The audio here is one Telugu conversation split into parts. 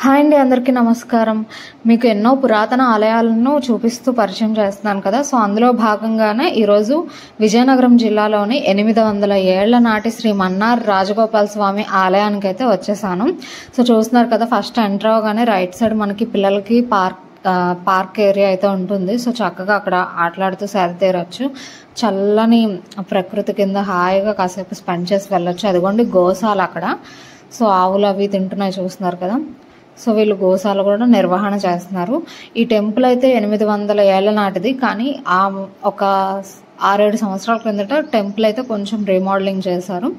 హాయ్ అండి, అందరికీ నమస్కారం. మీకు ఎన్నో పురాతన ఆలయాలను చూపిస్తూ పరిచయం చేస్తున్నాను కదా. సో అందులో భాగంగానే ఈరోజు విజయనగరం జిల్లాలోని 800 ఏళ్ల నాటి శ్రీ మన్నార్ రాజగోపాల స్వామి ఆలయానికి అయితే వచ్చేసాను. సో చూస్తున్నారు కదా, ఫస్ట్ ఎంటర్ అవగానే రైట్ సైడ్ మనకి పిల్లలకి పార్క్ ఏరియా అయితే ఉంటుంది. సో చక్కగా అక్కడ ఆటలాడుతూ సేద తీరొచ్చు. చల్లని ప్రకృతి కింద హాయిగా కాసేపు స్పెండ్ చేసి వెళ్ళొచ్చు. అదిగోండి గోశాల అక్కడ. సో ఆవులు అవి తింటున్నాయి చూస్తున్నారు కదా. సో వీళ్ళు గోశాల కూడా నిర్వహణ చేస్తున్నారు. ఈ టెంపుల్ అయితే 800 ఏళ్ల నాటిది, కానీ ఒక 6-7 సంవత్సరాల క్రిందట టెంపుల్ అయితే కొంచెం రీమోడలింగ్ చేశారు.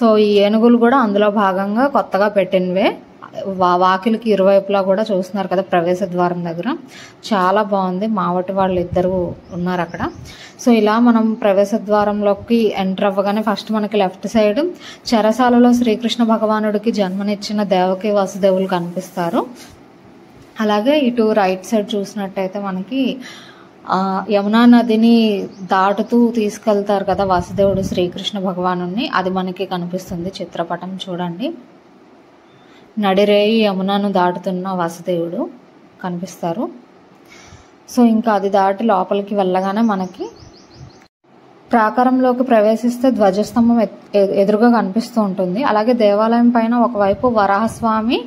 సో ఈ ఏనుగులు కూడా అందులో భాగంగా కొత్తగా పెట్టినవే. వాకిలికి ఇరువైపులా కూడా చూస్తున్నారు కదా, ప్రవేశ ద్వారం దగ్గర చాలా బాగుంది. మావటి వాళ్ళు ఇద్దరు ఉన్నారు అక్కడ. సో ఇలా మనం ప్రవేశ ద్వారంలోకి ఎంటర్ అవ్వగానే ఫస్ట్ మనకి లెఫ్ట్ సైడ్ చెరసాలలో శ్రీకృష్ణ భగవానుడికి జన్మనిచ్చిన దేవకి వాసుదేవులు కనిపిస్తారు. అలాగే ఇటు రైట్ సైడ్ చూసినట్టయితే మనకి యమునా నదిని దాటుతూ తీసుకెళ్తారు కదా వాసుదేవుడు శ్రీకృష్ణ భగవానుడిని, అది మనకి కనిపిస్తుంది చిత్రపటం చూడండి. నడిరేయి యమునాను దాటుతున్న వాసుదేవుడు కనిపిస్తారు. సో ఇంకా అది దాటి లోపలికి వెళ్ళగానే మనకి ప్రాకారంలోకి ప్రవేశిస్తే ధ్వజస్తంభం ఎదురుగా కనిపిస్తూ ఉంటుంది. అలాగే దేవాలయం పైన ఒకవైపు వరాహస్వామి,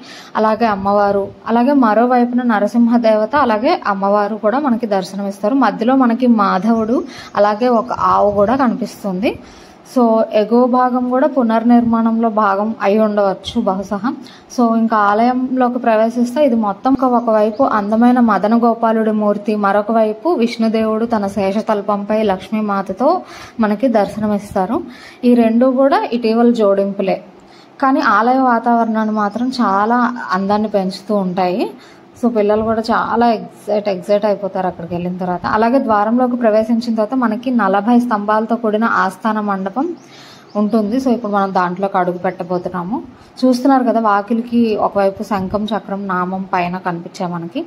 అలాగే అమ్మవారు, అలాగే మరోవైపున నరసింహ దేవత, అలాగే అమ్మవారు కూడా మనకి దర్శనమిస్తారు. మధ్యలో మనకి మాధవుడు, అలాగే ఒక ఆవు కూడా కనిపిస్తుంది. సో ఎగువ భాగం కూడా పునర్నిర్మాణంలో భాగం అయి ఉండవచ్చు బహుశా. సో ఇంకా ఆలయంలోకి ప్రవేశిస్తే ఇది మొత్తం ఒకవైపు అందమైన మదన గోపాలుడి మూర్తి, మరొక వైపు విష్ణుదేవుడు తన శేషతల్పంపై లక్ష్మీమాతతో మనకి దర్శనమిస్తారు. ఈ రెండు కూడా ఇటీవల జోడింపులే, కానీ ఆలయ వాతావరణాన్ని మాత్రం చాలా అందాన్ని పెంచుతూ ఉంటాయి. సో పిల్లలు కూడా చాలా ఎగ్జైట్ అయిపోతారు అక్కడికి వెళ్ళిన తర్వాత. అలాగే ద్వారంలోకి ప్రవేశించిన తర్వాత మనకి 40 స్తంభాలతో కూడిన ఆస్థాన మండపం ఉంటుంది. సో ఇప్పుడు మనం దాంట్లోకి అడుగు పెట్టబోతున్నాము. చూస్తున్నారు కదా, వాకిలికి ఒకవైపు శంఖం, చక్రం, నామం పైన కనిపించాయి మనకి.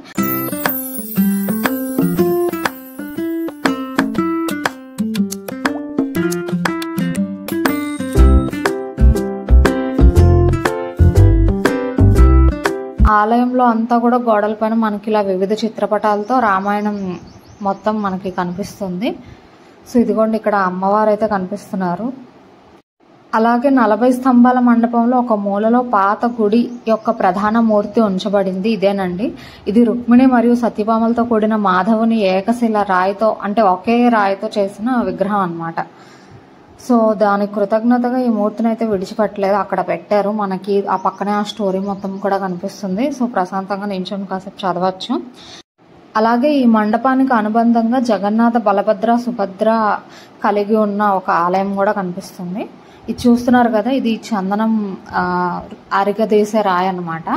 ఆలయంలో అంతా కూడా గోడల పైన మనకి ఇలా వివిధ చిత్రపటాలతో రామాయణం మొత్తం మనకి కనిపిస్తుంది. సో ఇదిగోండి ఇక్కడ అమ్మవారు అయితే కనిపిస్తున్నారు. అలాగే 40 స్తంభాల మండపంలో ఒక మూలలో పాత గుడి యొక్క ప్రధాన మూర్తి ఉంచబడింది. ఇదేనండి, ఇది రుక్మిణి మరియు సత్యభామలతో కూడిన మాధవుని ఏకశిల రాయితో, అంటే ఒకే రాయితో చేసిన విగ్రహం అన్నమాట. సో దానికి కృతజ్ఞతగా ఈ మూర్తిని అయితే విడిచిపెట్టలేదు, అక్కడ పెట్టారు. మనకి ఆ పక్కనే ఆ స్టోరీ మొత్తం కూడా కనిపిస్తుంది. సో ప్రశాంతంగా నించొని కాసేపు చదవచ్చు. అలాగే ఈ మండపానికి అనుబంధంగా జగన్నాథ, బలభద్ర, సుభద్ర కలిగి ఉన్న ఒక ఆలయం కూడా కనిపిస్తుంది. ఇది చూస్తున్నారు కదా, ఇది చందనం అరిగదీసే రాయి అన్నమాట.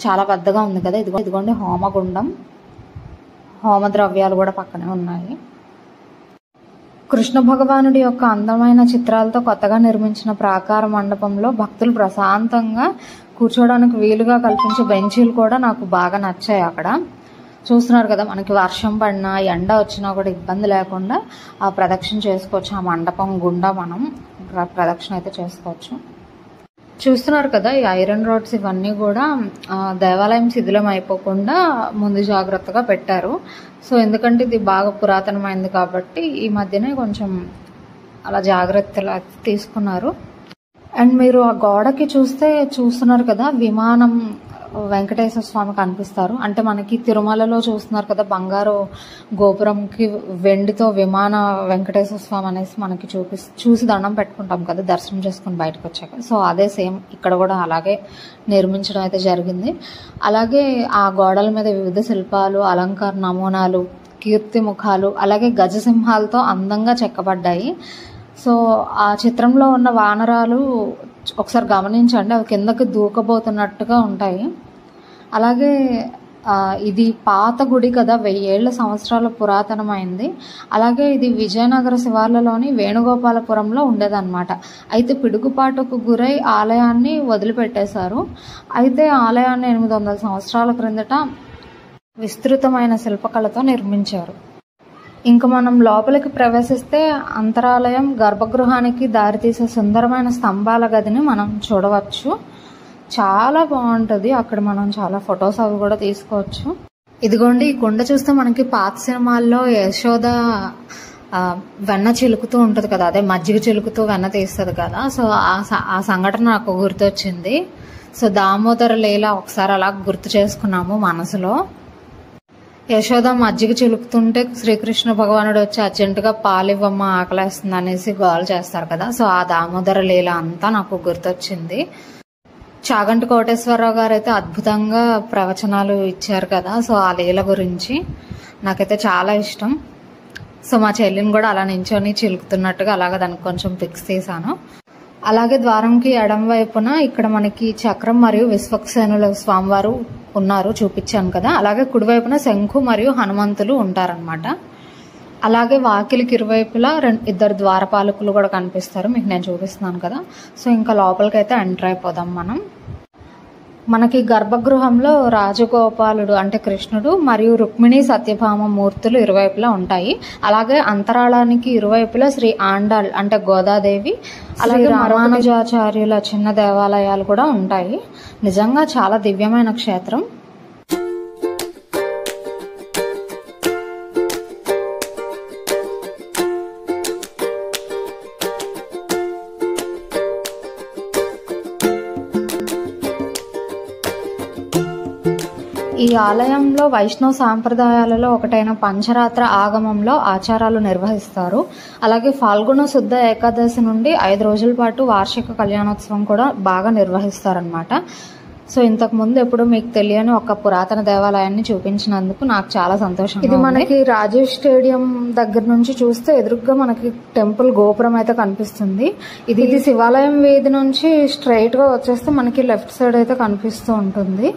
చాలా పెద్దగా ఉంది కదా. ఇదిగోండి హోమగుండం, హోమ ద్రవ్యాలు కూడా పక్కనే ఉన్నాయి. కృష్ణ భగవానుడి యొక్క అందమైన చిత్రాలతో కొత్తగా నిర్మించిన ప్రాకార మండపంలో భక్తులు ప్రశాంతంగా కూర్చోడానికి వీలుగా కల్పించే బెంచీలు కూడా నాకు బాగా నచ్చాయి. అక్కడ చూస్తున్నారు కదా, మనకి వర్షం పడినా ఎండ వచ్చినా కూడా ఇబ్బంది లేకుండా ఆ ప్రదక్షిణ చేసుకోవచ్చు. ఆ మండపం గుండా మనం ప్రదక్షిణ అయితే చేసుకోవచ్చు. చూస్తున్నారు కదా, ఈ ఐరన్ రోడ్స్ ఇవన్నీ కూడా దేవాలయం శిథిలం అయిపోకుండా ముందు జాగ్రత్తగా పెట్టారు. సో ఎందుకంటే ఇది బాగా పురాతనమైంది కాబట్టి ఈ మధ్యనే కొంచెం అలా జాగ్రత్తలు తీసుకున్నారు. అండ్ మీరు ఆ గోడకి చూస్తున్నారు కదా, విమానం వెంకటేశ్వర స్వామి కనిపిస్తారు. అంటే మనకి తిరుమలలో చూస్తున్నారు కదా, బంగారు గోపురంకి వెండితో విమాన వెంకటేశ్వర స్వామి అనేసి మనకి చూసి దండం పెట్టుకుంటాం కదా దర్శనం చేసుకుని బయటకు వచ్చాక. సో అదే సేమ్ ఇక్కడ కూడా అలాగే నిర్మించడం అయితే జరిగింది. అలాగే ఆ గోడల మీద వివిధ శిల్పాలు, అలంకార నమూనాలు, కీర్తి ముఖాలు, అలాగే గజసింహాలతో అందంగా చెక్కబడ్డాయి. సో ఆ చిత్రంలో ఉన్న వానరాలు ఒకసారి గమనించండి, అవి కిందకి దూకబోతున్నట్టుగా ఉంటాయి. అలాగే ఇది పాత గుడి కదా, 1000 సంవత్సరాల పురాతనమైంది. అలాగే ఇది విజయనగర శివార్లలోని వేణుగోపాలపురంలో ఉండేదన్నమాట. అయితే పిడుగుపాటుకు గురై ఆలయాన్ని వదిలిపెట్టేశారు. అయితే ఆలయాన్ని 800 సంవత్సరాల క్రిందట విస్తృతమైన శిల్పకళతో నిర్మించారు. ఇంకా మనం లోపలికి ప్రవేశిస్తే అంతరాలయం, గర్భగృహానికి దారితీసే సుందరమైన స్తంభాల గదిని మనం చూడవచ్చు. చాలా బాగుంటుంది. అక్కడ మనం చాలా ఫొటోస్ అవి కూడా తీసుకోవచ్చు. ఇదిగోండి, ఈ కొండ చూస్తే మనకి పాత సినిమాల్లో యశోద వెన్న చిలుకుతూ ఉంటుంది కదా, అదే మజ్జిగ చిలుకుతూ వెన్న తీస్తుంది కదా. సో ఆ సంఘటన నాకు గుర్తొచ్చింది. సో దామోదర లీల ఒకసారి అలా గుర్తు చేసుకున్నాము మనసులో. యశోద మజ్జిగ చిలుకుతుంటే శ్రీకృష్ణ భగవానుడు వచ్చి అర్జెంటుగా పాలివ్వమ్మ ఆకలేస్తుంది అనేసి గోల చేస్తారు కదా. సో ఆ దామోదర లీల అంతా నాకు గుర్తొచ్చింది. చాగంటి కోటేశ్వరరావు గారు అయితే అద్భుతంగా ప్రవచనాలు ఇచ్చారు కదా. సో ఆ లీల గురించి నాకైతే చాలా ఇష్టం. సో మా చెల్లిని కూడా అలా నించొని చిలుకుతున్నట్టుగా అలాగే దానికి కొంచెం పిక్స్ తీసాను. అలాగే ద్వారంకి ఎడం వైపున ఇక్కడ మనకి చక్రం మరియు విశ్వక్సేనుల స్వామివారు ఉన్నారు, చూపించాను కదా. అలాగే కుడివైపున శంఖు మరియు హనుమంతులు ఉంటారనమాట. అలాగే వాకిలికి ఇరువైపులా ఇద్దరు ద్వారపాలకులు కూడా కనిపిస్తారు, మీకు నేను చూపిస్తున్నాను కదా. సో ఇంకా లోపలికి అయితే ఎంటర్ అయిపోదాం మనం. మనకి గర్భగృహంలో రాజగోపాలుడు అంటే కృష్ణుడు మరియు రుక్మిణి సత్యభామ మూర్తులు ఇరువైపులా ఉంటాయి. అలాగే అంతరాళానికి ఇరువైపులా శ్రీ ఆండాళ్ అంటే గోదాదేవి, అలాగే రామానుజాచార్యుల చిన్న దేవాలయాలు కూడా ఉంటాయి. నిజంగా చాలా దివ్యమైన క్షేత్రం. ఈ ఆలయంలో వైష్ణవ సాంప్రదాయాలలో ఒకటైన పంచరాత్ర ఆగమంలో ఆచారాలు నిర్వహిస్తారు. అలాగే ఫాల్గుణ శుద్ధ ఏకాదశి నుండి 5 రోజుల పాటు వార్షిక కళ్యాణోత్సవం కూడా బాగా నిర్వహిస్తారనమాట. సో ఇంతకు ముందు ఎప్పుడు మీకు తెలియని ఒక పురాతన దేవాలయాన్ని చూపించినందుకు నాకు చాలా సంతోషం. ఇది మనకి రాజేష్ స్టేడియం దగ్గర నుంచి చూస్తే ఎదురుగా మనకి టెంపుల్ గోపురం అయితే కనిపిస్తుంది. ఇది శివాలయం వీధి నుంచి స్ట్రైట్ గా వచ్చేస్తే మనకి లెఫ్ట్ సైడ్ అయితే కనిపిస్తూ ఉంటుంది.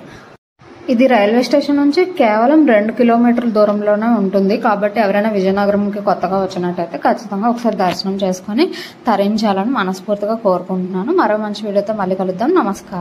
ఇది రైల్వే స్టేషన్ నుంచి కేవలం 2 కిలోమీటర్ల దూరంలోనే ఉంటుంది. కాబట్టి ఎవరైనా విజయనగరంకి కొత్తగా వచ్చినట్టయితే ఖచ్చితంగా ఒకసారి దర్శనం చేసుకుని తరించాలని మనస్ఫూర్తిగా కోరుకుంటున్నాను. మరో మంచి వీడియోతో మళ్ళీ కలుద్దాం. నమస్కారం.